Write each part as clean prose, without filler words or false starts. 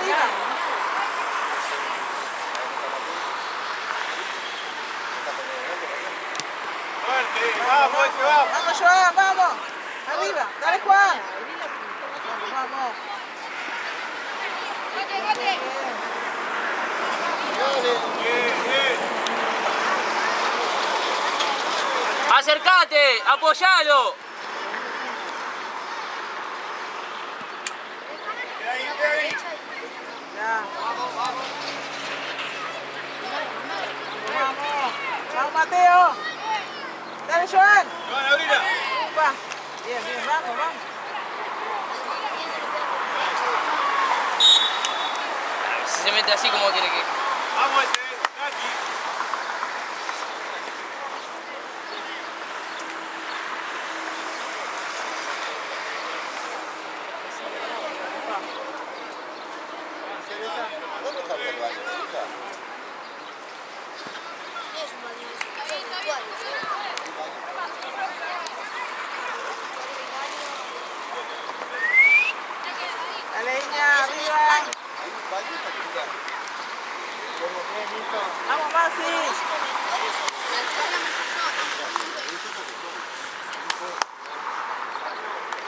arriba. Vamos, Joan. Vamos, Joan, vamos. Arriba, dale, Juan. Vamos. Acércate, apoyalo. Ya. Vamos. Vamos, Mateo. Dale, Joan. Joan, abrila. Va. Bien, bien, vamos, vamos. Si se mete así como quiere que... Vamos ese, Naki. ¿Dónde está el baño? Dale, Iña, arriba. Vamos, Masi.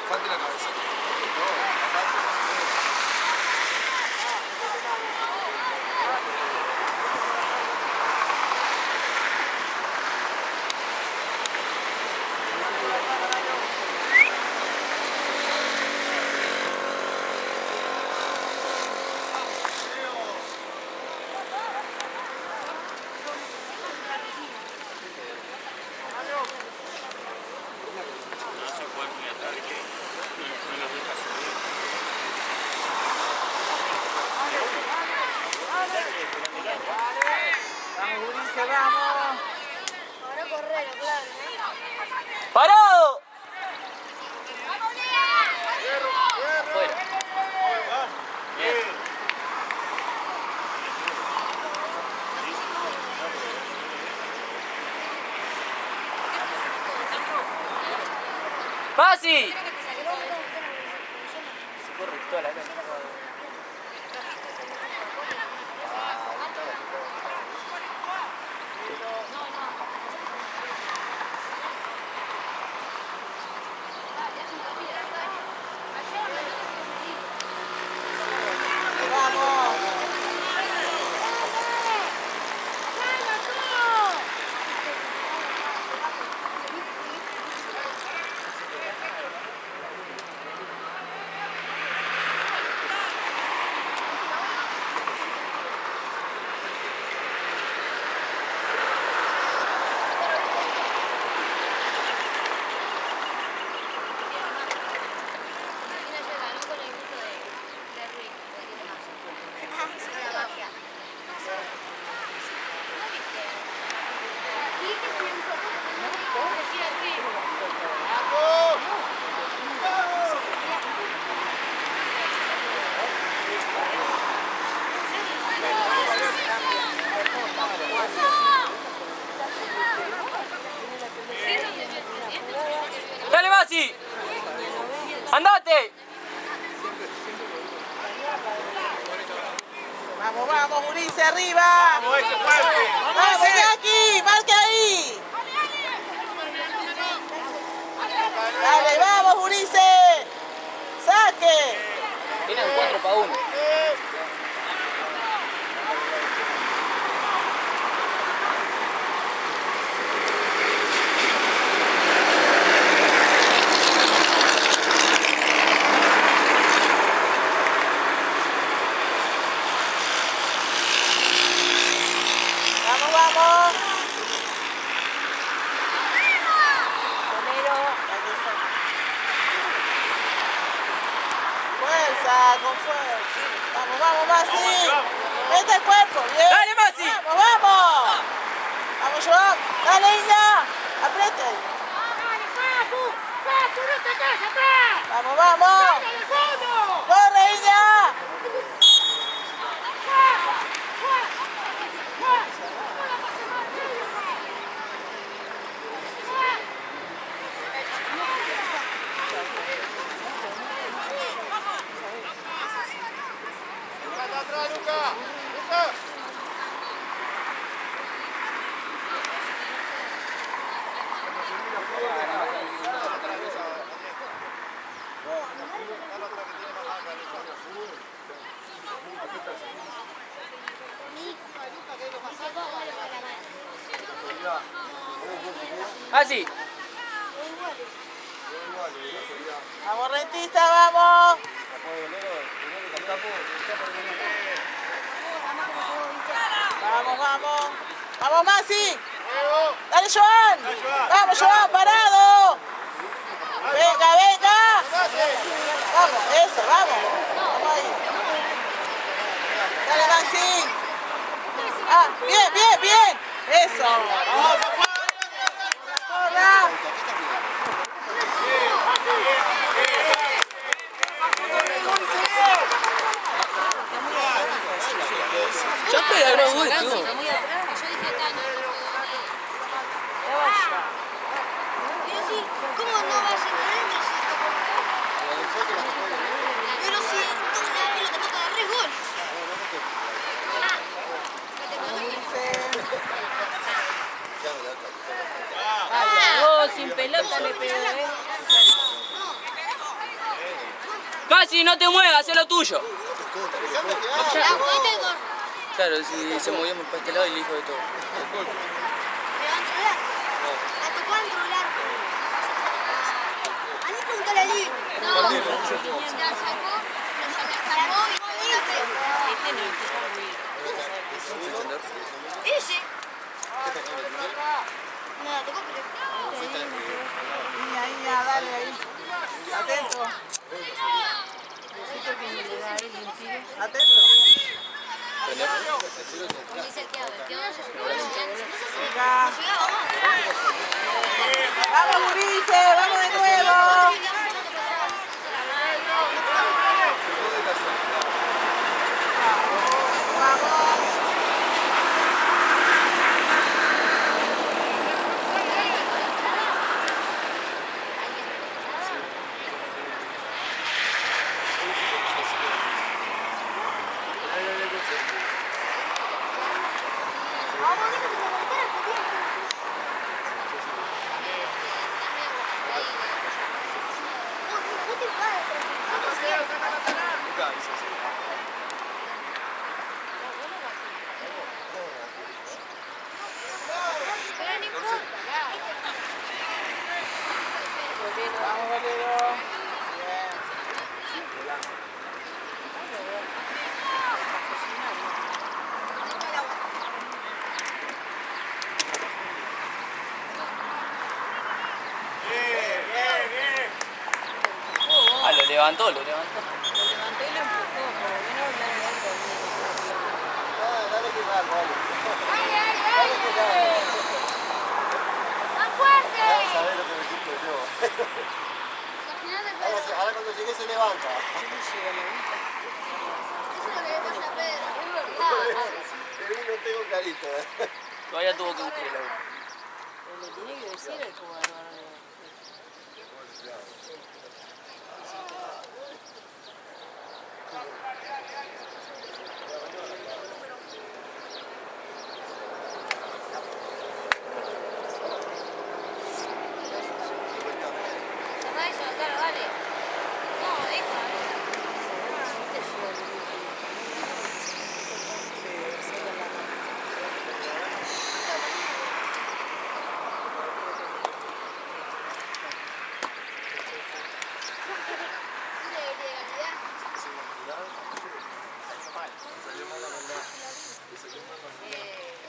Falta la cabeza. Vamos, Ulises, vamos. Ahora correr, claro, ¡Parado! Afuera. Bien. ¡Pasi! Se corre toda la cancha. Vamos. ¡Dale, Masi! ¡Andate! Vamos, vamos, Ulises, arriba. Vamos ese fuerte. Vamos, Iñaki, marque ahí. Dale, vamos, Ulises. Saque. Tienen 4 para 1. Vamos, vamos. Romero. Fuerza, con fuerza. Vamos, vamos, Masi. Mete el cuerpo, bien. ¡Dale, Masi! Vamos, vamos. Vamos, Joan. Dale, Iña. Apriete. Vamos, vamos. Corre, Iña. Masi. Vamos, Rentista, vamos. Vamos, vamos. Vamos, Masi. Dale, Joan. Vamos, Joan, parado. Venga, venga. Vamos, eso, vamos. Vamos ahí. Dale, Maxi. Ah, bien, bien, bien. Eso. Corra. Ya te agarró tú. Está muy atrás. Yo dije acá no. Pero sí, ¿cómo no va a ser Messi? Pero si la pelota toca de 3 goles. Oh, sin pelota le pegó, Masi, no te muevas, haz lo tuyo. La cuenta y gol. Claro, si se movió para este lado y le dijo de todo. La tocó dentro del arco. A mí preguntale a Lee. No, la sacó y la pegó. Este no es muy Ese. No, la tocó pero... Niña, niña, dale ahí. Atento. Atento. Dice que a ver, ¿qué vamos a hacer? Venga. Vamos, Gurice, vamos de nuevo. Vamos, Valero. Ah, lo levantó, lo levantó. Lo levantó y lo empujó, por lo menos la Dale que va, vale. ¡Más fuerte! Sabés lo que me siento yo. Ahora cuando llegue se levanta. Eso es lo que le pasa a Pedro. Es verdad. No tengo clarito, Todavía tuvo que buscar el auto. le tiene que decir el jugador. Cerrá eso, claro, dale. No, deja.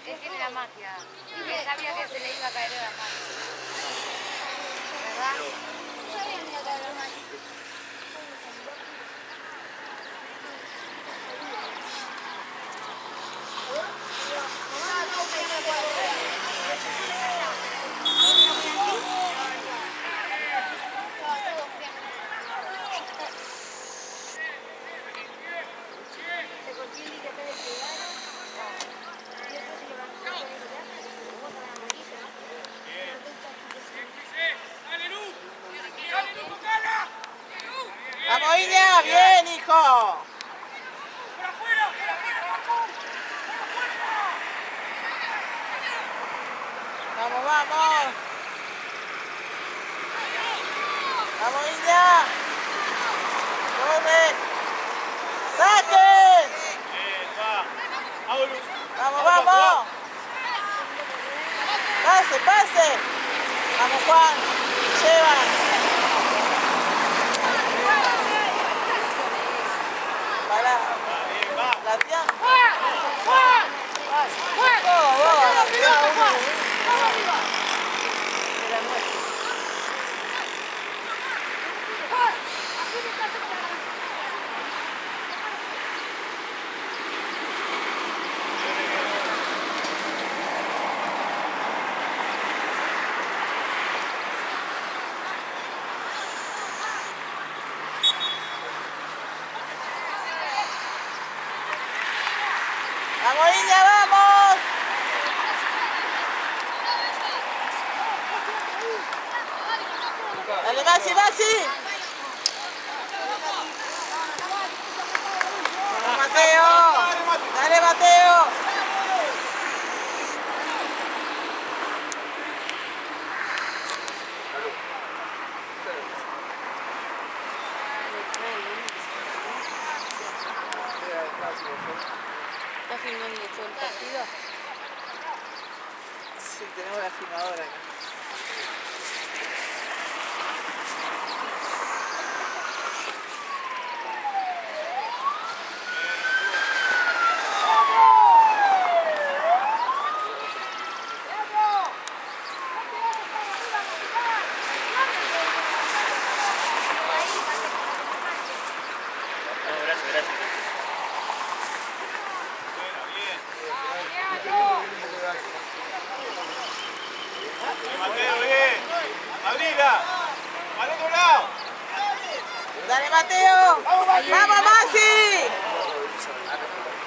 Él tiene la magia. Él sabía que se le iba a caer de las manos. ¿Verdad? Vamos, Iña, bien, hijo. Vamos, vamos. Vamos, Iña. Corre. ¡Saquen! Vamos, vamos. Pase, pase. Vamos, Juan. Llevan. Pará. Latián. ¡Vamos, niña, vamos! ¡Dale, Maxi, Maxi! ¡Vamos, Mateo! ¡Dale, Mateo! ¿Estás filmando todo el partido? Sí, tenemos la filmadora acá. Mateo, bien. Abrila. Al otro lado. ¡Dale, Mateo! ¡Vamos, Maxi!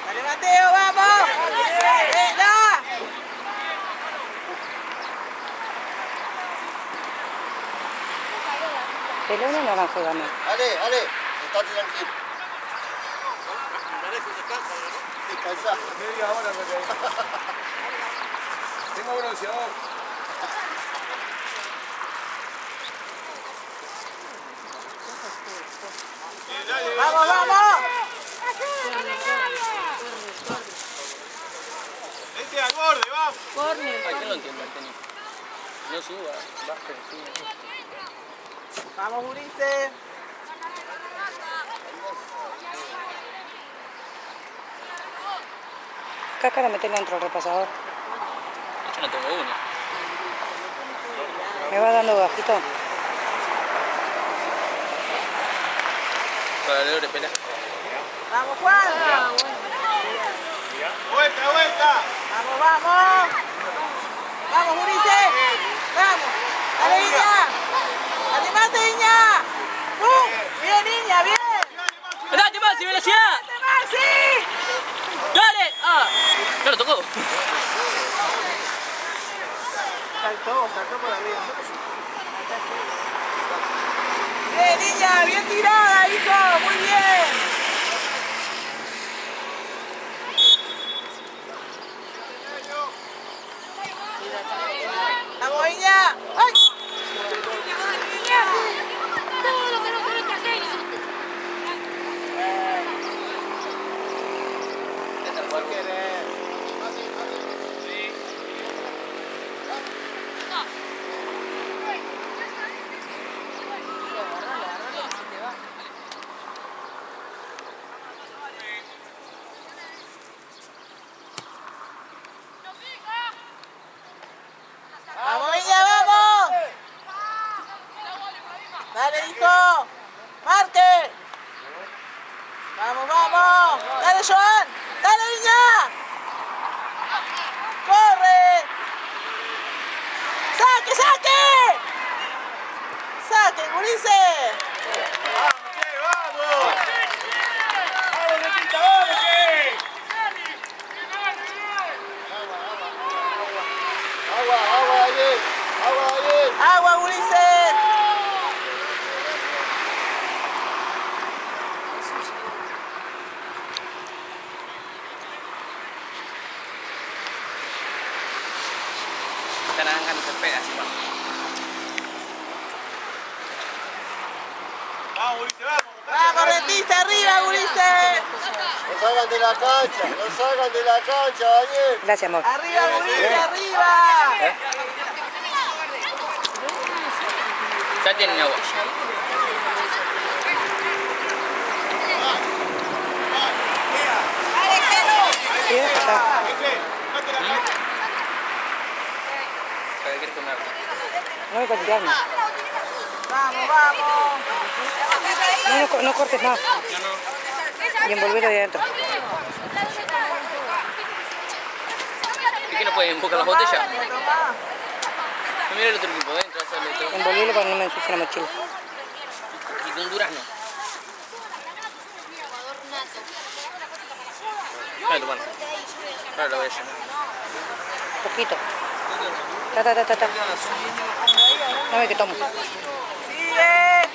¡Dale, Mateo, vamos! ¡Venga! Pelón o naranjo ganó. Ale, Ale, estate tranquilo. Descansá. Media hora me quedé. Tengo bronceador. Dale, ¡Vamos, vamos! Vete al borde, vamos. Corner. Ay, ¿quién lo entiende el tenis? No suba, baja, suba. ¡Vamos, Ulises! Cáscara, metela dentro del repasador. Yo no tengo uno. ¿Me va dando bajito? Para el ore, pela. ¡Vamos, Juan! Vuelta, vuelta. ¡Vamos, vamos! ¡Vamos, Ulises! ¡Vamos! ¡Dale, niña! ¡Animate, niña! ¡Bien, niña, bien! ¡Date, Maxi, velocidad! ¡Dale, Maxi! ¡Dale! ¡Ah! ¿Ya lo tocó? Saltó por arriba. ¡Bien, niña! ¡Bien tirada, hijo! ¡Muy bien! ¡Vamos, niña! ¡Ay! Todo lo que no quiero que hacer. ¡Vamos, niña, vamos! ¡Dale, hijo! ¡Marque! ¡Vamos, vamos! ¡Dale, Joan! ¡Dale, niña! ¡Corre! ¡Saque, saque! ¡Saque, Ulises! Vamos, che, vamos. Vamos, Repita, vamos, che. Agua, agua, Ariel. Agua, Ariel. ¡Agua, Ulises! Te dan ganas de pegar, así va. Vamos, Ulises, vamos. ¡Vamos, Rentista, arriba, Ulises! No salgan de la cancha, no salgan de la cancha, Daniel. Gracias, amor. ¡Arriba, Ulises, arriba! Ya tienen agua. Sí, está. ¿Qué quieres comer? No me contagiarme. Vamos, vamos. No cortes más. Y envolverlo de adentro. ¿Y qué no pueden empujar las botellas? Tomá. Mira el otro equipo, dentro, hacerle todo. Envolverlo para que no me ensucie la mochila. Y con durazno. Dale, bueno. Ahora lo voy a llenar. Poquito. Ta. No ve que tomo. Sigue.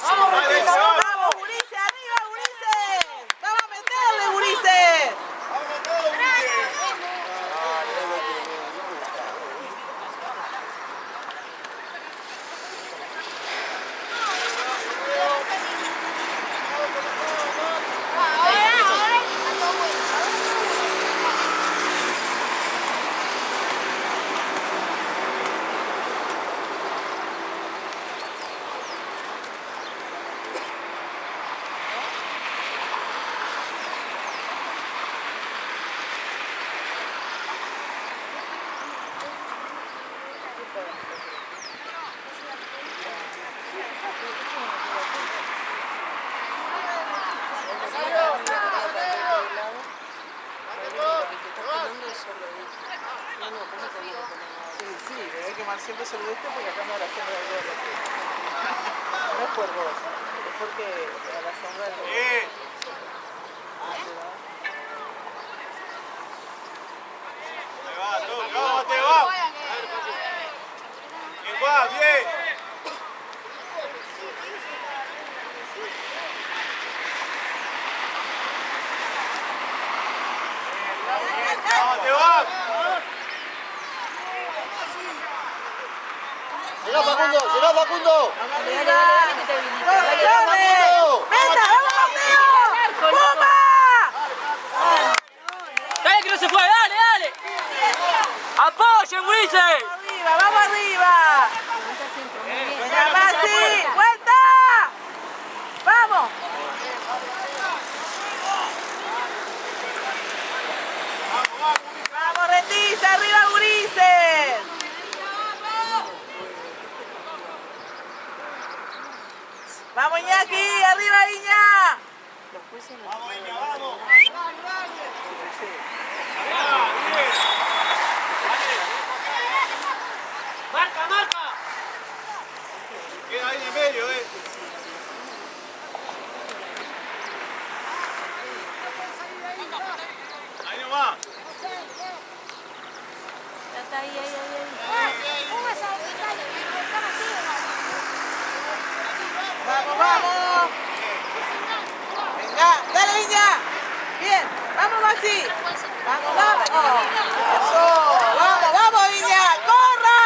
Vamos, Ulises, arriba, Ulises. Vamos a meterle, Ulises. Sí, debe quemar siempre solo esto porque acá no la sombra del gorro. No es por vos, es porque a la sombra del gorro. Te va. Bien, va, bien. Te va. Llegá Facundo. ¡Venga, vamos, Mateo! ¡Pumba! ¡Dale que no se fue! ¡Dale! ¡Apoyen, Ulises! Vamos arriba. Venga, Masi, vuelta. Vamos. Vamos, Retista, arriba, Ulises. Vamos, Iñaki, arriba, Iña. Vamos, Iña, vamos. ¡Marca! Queda ahí en medio, Ahí nomás. Vamos. Venga, dale, Iña. Bien, vamos, Maxi. Vamos. Eso, vamos, Iña. ¡Corra!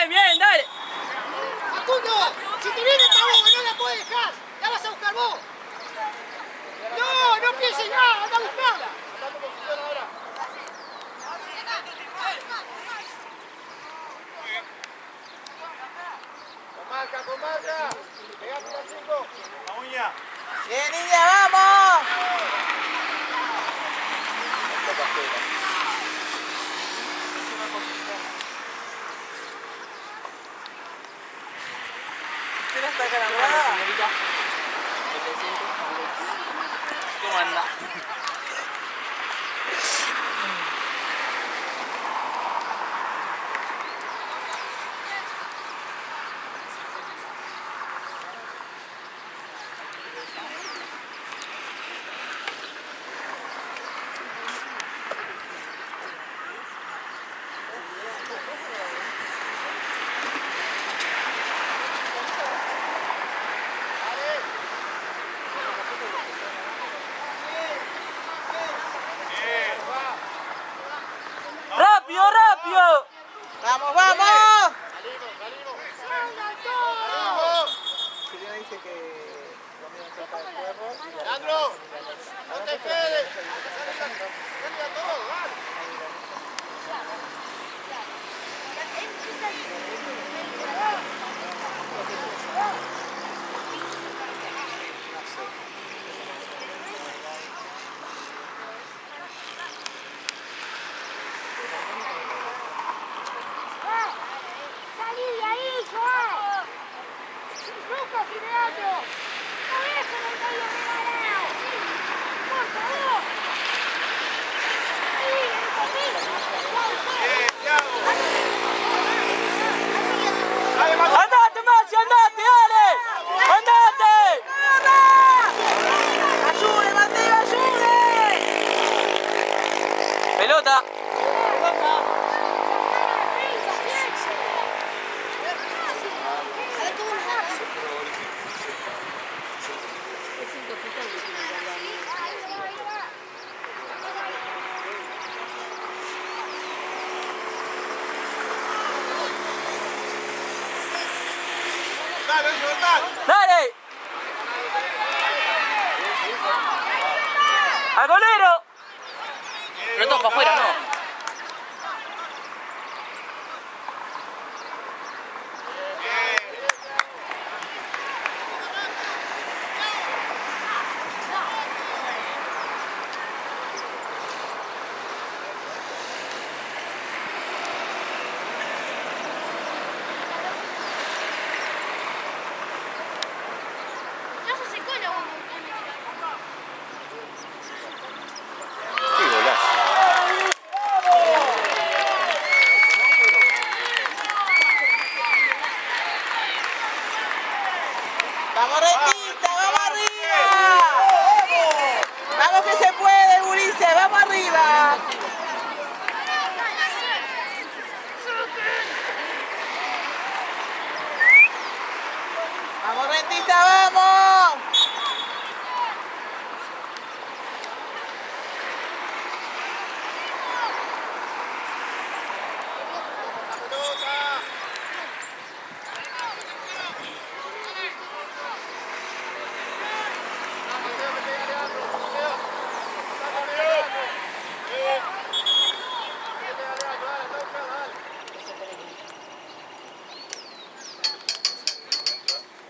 Bien, dale. Facundo, si te viene esta bomba no la puedes dejar, la vas a buscar vos. No pienses nada, anda a buscarla. Con marca. Pegate a 5. Vamos, Iña. Bien, Iña, vamos. ¿Quién está calambrada? ¿Cómo anda? ¡Rápido! ¡Vamos! Silvina dice que lo mío es el perro. Leandro. No te quedes. ¡Salí de ahí, Joel! ¡Lucas y Leandro! ¡No dejen el medio regalado! ¡Por favor! ¡Sí, ¡Andate, Maxi, andate, dale! ¡Andate! ¡Ayude, Mateo, ayude! Pelota. A ver cómo nos va. Dale, Jordán. ¡Dale! ¡Al golero! Pelota para afuera, no. Ya se secó la bomba. Qué golazo. ¡Vamos, Retita! ¡Vamos arriba! ¡Vamos que se puede, Ulises! ¡Vamos arriba! ¡Vamos, Retita! ¡Vamos!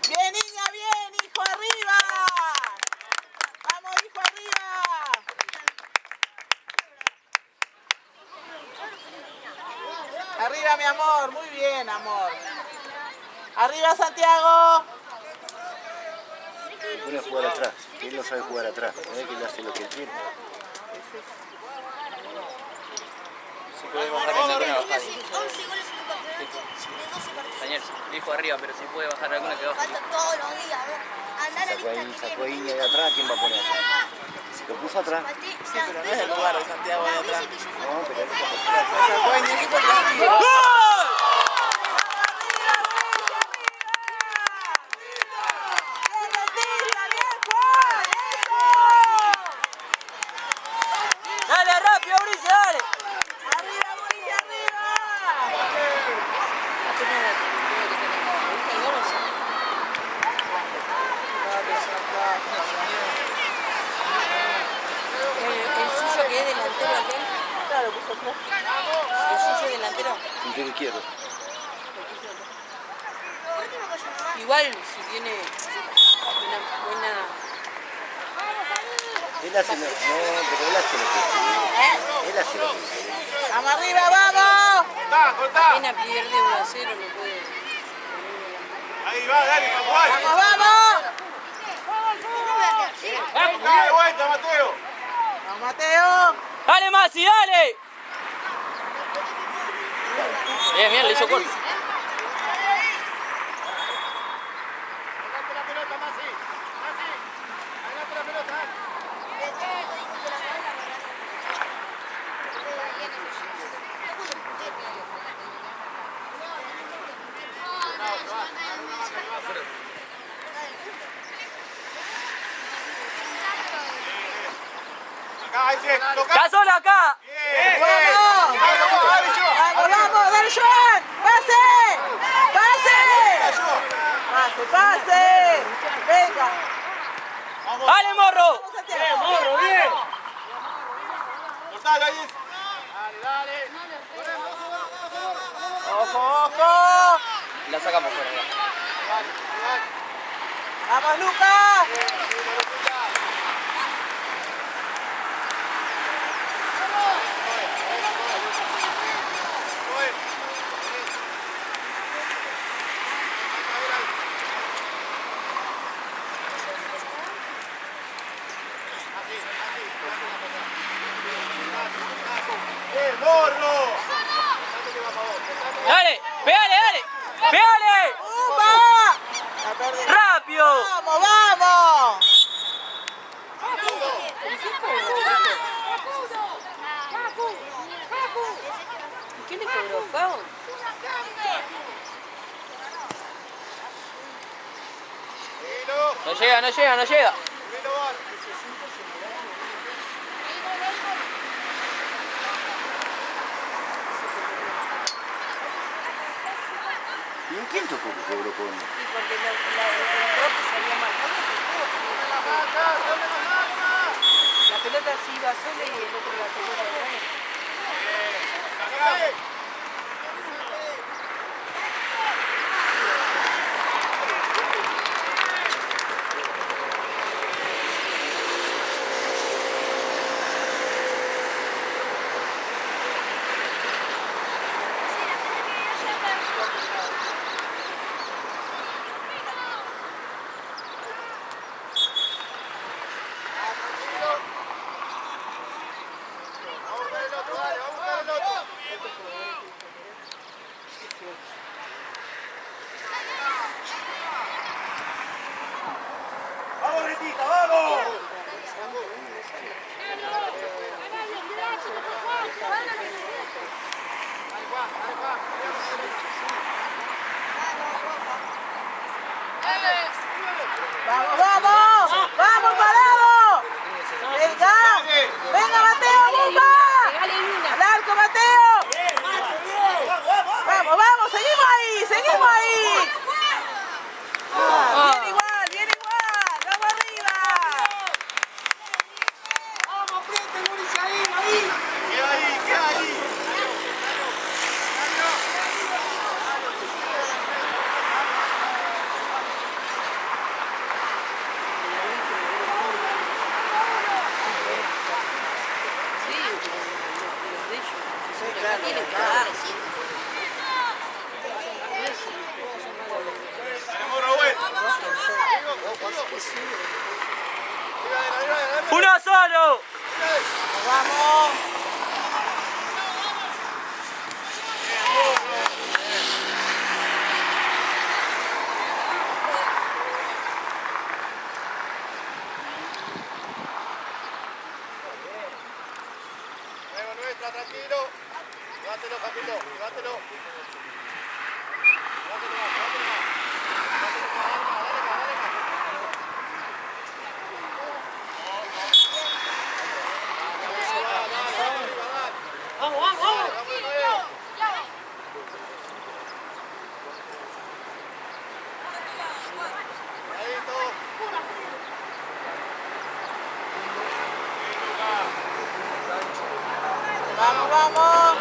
¡Bien, niña, bien! ¡Hijo, arriba! ¡Vamos, hijo, arriba! Arriba, mi amor. Muy bien, amor. Arriba, Santiago. Se pone a jugar atrás. Él no sabe jugar atrás. No es que él hace lo que él quiere. Si puede bajar alguna que bajar. 11 goles en un campeonato de 12 partidos. Daniel, dijo arriba, pero si puede bajar alguna que baje. Falta todos los días, a ver. Andá a la lista que Sacó a tiene. Iña de atrás. ¿Quién va a poner atrás? Si lo puso atrás. Sí, pero no es el lugar de Santiago de atrás. No, pero eso es Sacó a Iñaki por castigo. ¡Gol! ¡Dale, rápido, Brice, dale! ¡Arriba, Mauricio, arriba! El suyo que es delantero aquel. Claro, puso atrás. El suyo delantero. puntero izquierdo. Igual si tiene una buena. Él hace lo, no, pero él hace lo que quiere. Él hace lo que quiere. ¡Vamos arriba, vamos! Cortá, cortá. Pena pierde 1-0, no puede. Ahí va, dale, Papuay. ¡Vamos, vamos! Dale de vuelta, Mateo. ¡Vamos, Mateo! ¡Dale, Masi, dale! Bien, bien, le hizo gol. Acá, ahí sí, toca. ¡Cazón acá! Bien, ¡Vamos! bien. Vamos, dale, yo. ¡Vamos, vamos! ¡Dale, Joan! ¡Pase! ¡Pase! ¡Pase, pase! ¡Venga! Vamos, ¡Dale, morro! Bien, morro, bien. Cortalo ahí. ¡Ojo, ojo! La sacamos fuera. ¡Vamos, Lucas! Bien, morro. ¡Dale! ¡Pégale, dale! ¡Pégale! ¡Upa! ¡Rápido! ¡Vamos, vamos! ¿Quién le cobró? ¿Foul? No llega, no llega, no llega. ¿Y en quién tocó que cobró con? Sí, porque el roque salía mal. La pelota se iba sola y el otro la tocó para atrás. Vamos, Bretita, vamos. ¡Vamos, vamos! ¡Vamos, parado! ¡Venga! ¡Venga, Mateo! ¡Bomba! ¡Al arco, Mateo! ¡Vamos, vamos! ¡Seguimos ahí! ¡Seguimos ahí! ¡Bien igual! ¡Bien igual! ¡Vamos arriba! Vamos, apriete, Mauricio, ahí. ¿Qué ahí? ¿Qué ahí? 1-0. ¡Vamos! Nueva nuestra, tranquilo. Levátelo, Capito, levátelo. Levátelo más, levátelo más. Levátelo más, dale más, dale más, dale más. Vamos, vamos, vamos. Vamos de nuevo. Ahí todo. ¡Vamos, vamos!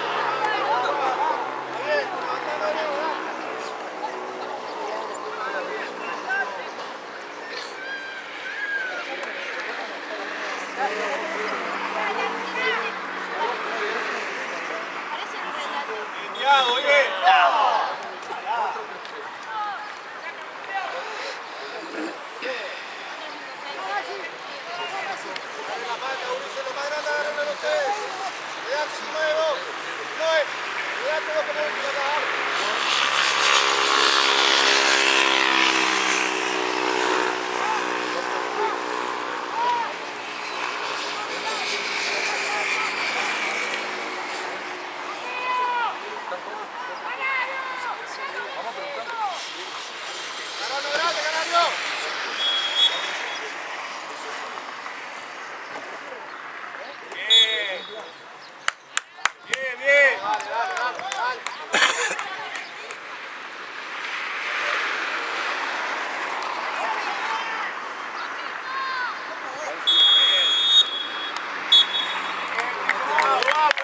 Thiago, bien.